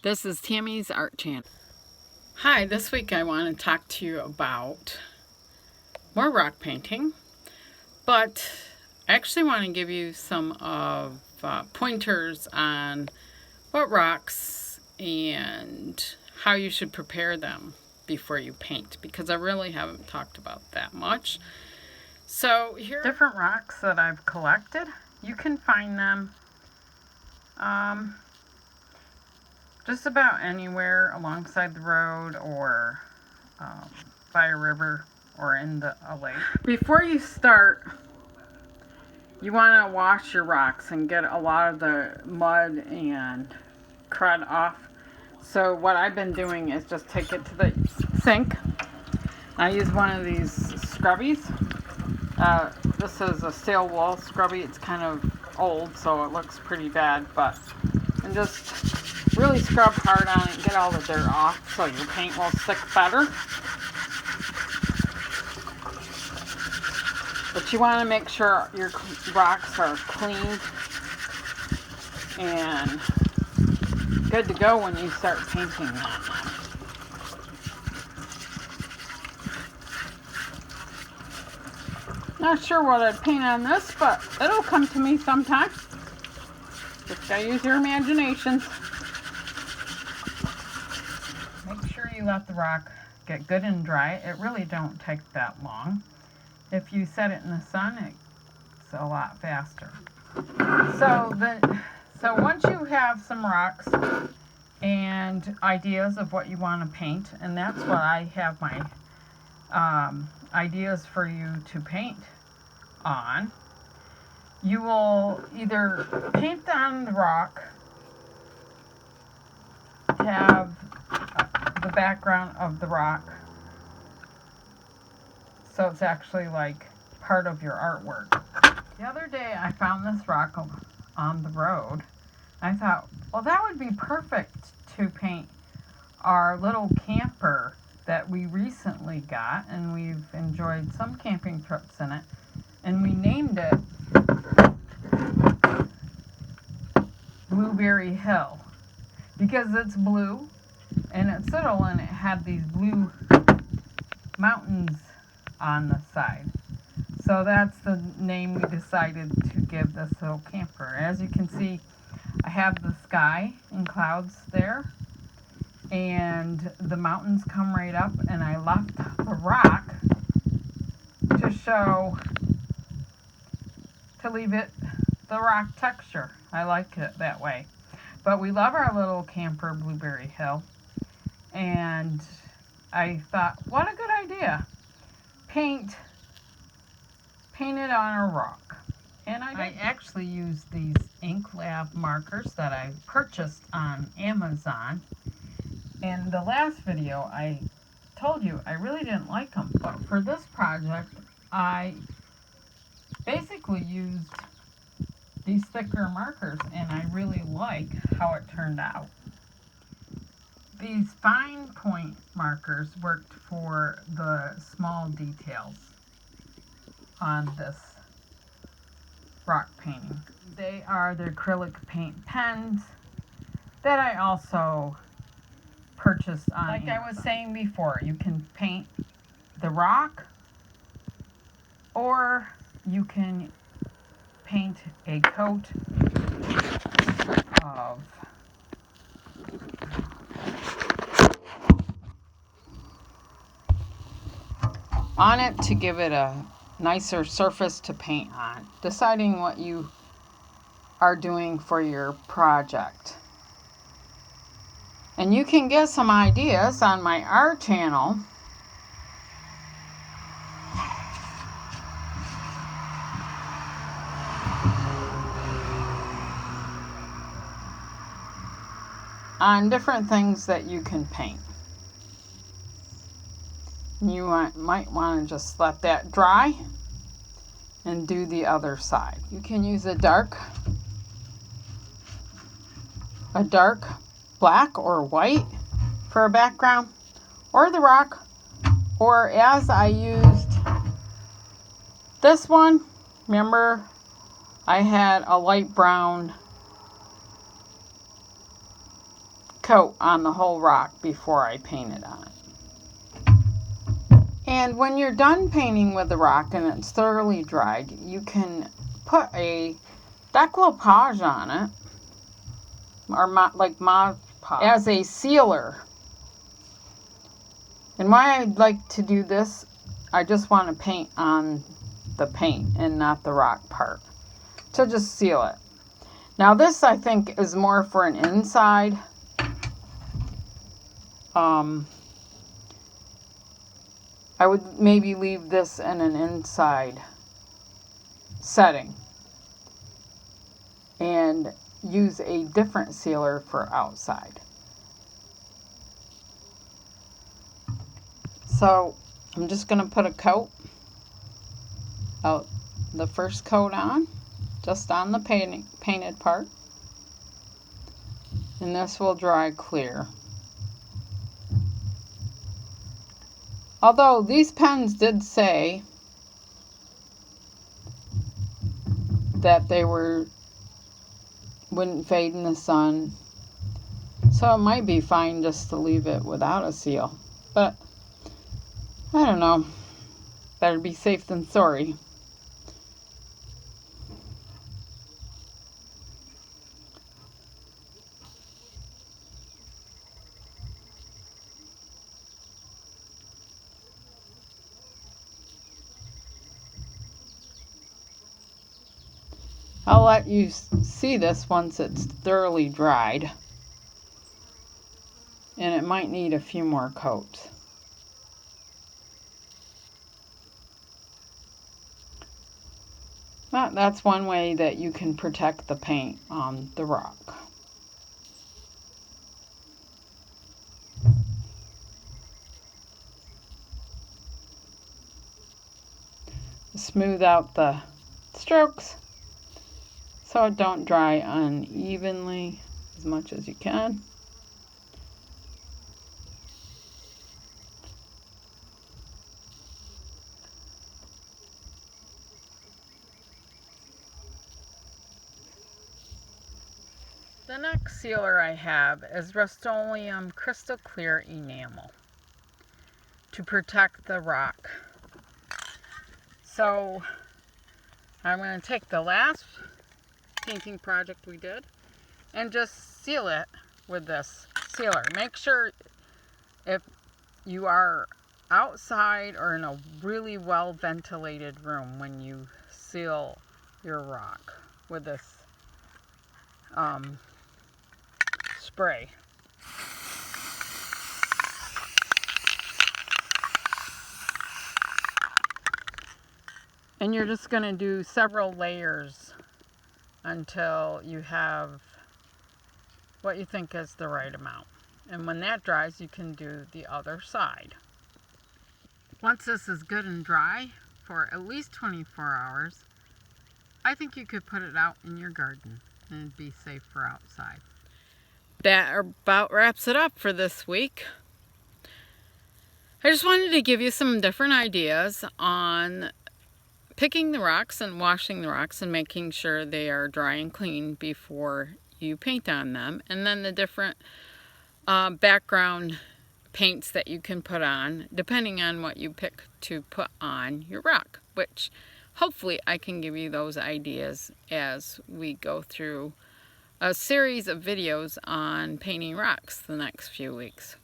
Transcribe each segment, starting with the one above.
This is Tammy's Art Channel. Hi, this week I want to talk to you about more rock painting, but I actually want to give you some of pointers on what rocks and how you should prepare them before you paint, because I really haven't talked about that much. So here are different rocks that I've collected. You can find them just about anywhere alongside the road or by a river or in a lake. Before you start, you want to wash your rocks and get a lot of the mud and crud off. So what I've been doing is just take it to the sink. I use one of these scrubbies. This is a steel wool scrubby. It's kind of old, so it looks pretty bad, and just really scrub hard on it and get all the dirt off so your paint will stick better. But you want to make sure your rocks are clean and good to go when you start painting them. Not sure what I'd paint on this, but it'll come to me sometime. Just gotta use your imaginations. Make sure you let the rock get good and dry. It really don't take that long. If you set it in the sun, it's a lot faster. So once you have some rocks and ideas of what you want to paint, and that's what I have my ideas for you to paint on, you will either paint on the rock, have the background of the rock, so it's actually like part of your artwork. The other day I found this rock on the road. I thought, well, that would be perfect to paint our little camper that we recently got, and we've enjoyed some camping trips in it, and we named it Blueberry Hill because it's blue and it's little and it had these blue mountains on the side. So that's the name we decided to give this little camper. As you can see, I have the sky and clouds there, and the mountains come right up, and I left the rock to leave it the rock texture. I like it that way. But we love our little camper, Blueberry Hill, and I thought, what a good idea. Paint it on a rock. And I actually used these Ink Lab markers that I purchased on Amazon. In the last video, I told you I really didn't like them, but for this project, I basically used these thicker markers, and I really like how it turned out. These fine point markers worked for the small details on this rock painting. They are the acrylic paint pens that I also purchased on Amazon. I was saying before, you can paint the rock, or you can paint a coat of on it to give it a nicer surface to paint on, deciding what you are doing for your project. And you can get some ideas on my art channel. On different things that you can paint. You might want to just let that dry and do the other side. You can use a dark black or white for a background, or the rock, or as I used this one, remember I had a light brown coat on the whole rock before I paint it on. And when you're done painting with the rock and it's thoroughly dried, you can put a decoupage on it, or like Mod Podge, as a sealer. And why I'd like to do this, I just want to paint on the paint and not the rock part, to just seal it. Now this, I think, is more for an inside. I would maybe leave this in an inside setting and use a different sealer for outside. So I'm just going to put a coat out, the first coat on, just on the painted part, and this will dry clear. Although these pens did say that they wouldn't fade in the sun, so it might be fine just to leave it without a seal, but I don't know, better be safe than sorry. I'll let you see this once it's thoroughly dried, and it might need a few more coats. But that's one way that you can protect the paint on the rock. Smooth out the strokes so it don't dry unevenly as much as you can. The next sealer I have is Rust-Oleum Crystal Clear Enamel to protect the rock. So I'm going to take the last painting project we did and just seal it with this sealer. Make sure if you are outside or in a really well ventilated room when you seal your rock with this spray. And you're just going to do several layers until you have what you think is the right amount. And when that dries, you can do the other side. Once this is good and dry for at least 24 hours, I think you could put it out in your garden and it'd be safe for outside. That about wraps it up for this week. I just wanted to give you some different ideas on picking the rocks and washing the rocks and making sure they are dry and clean before you paint on them, and then the different background paints that you can put on depending on what you pick to put on your rock, which hopefully I can give you those ideas as we go through a series of videos on painting rocks the next few weeks.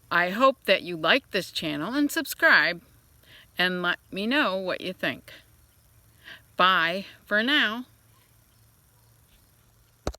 I hope that you like this channel and subscribe and let me know what you think. Bye for now.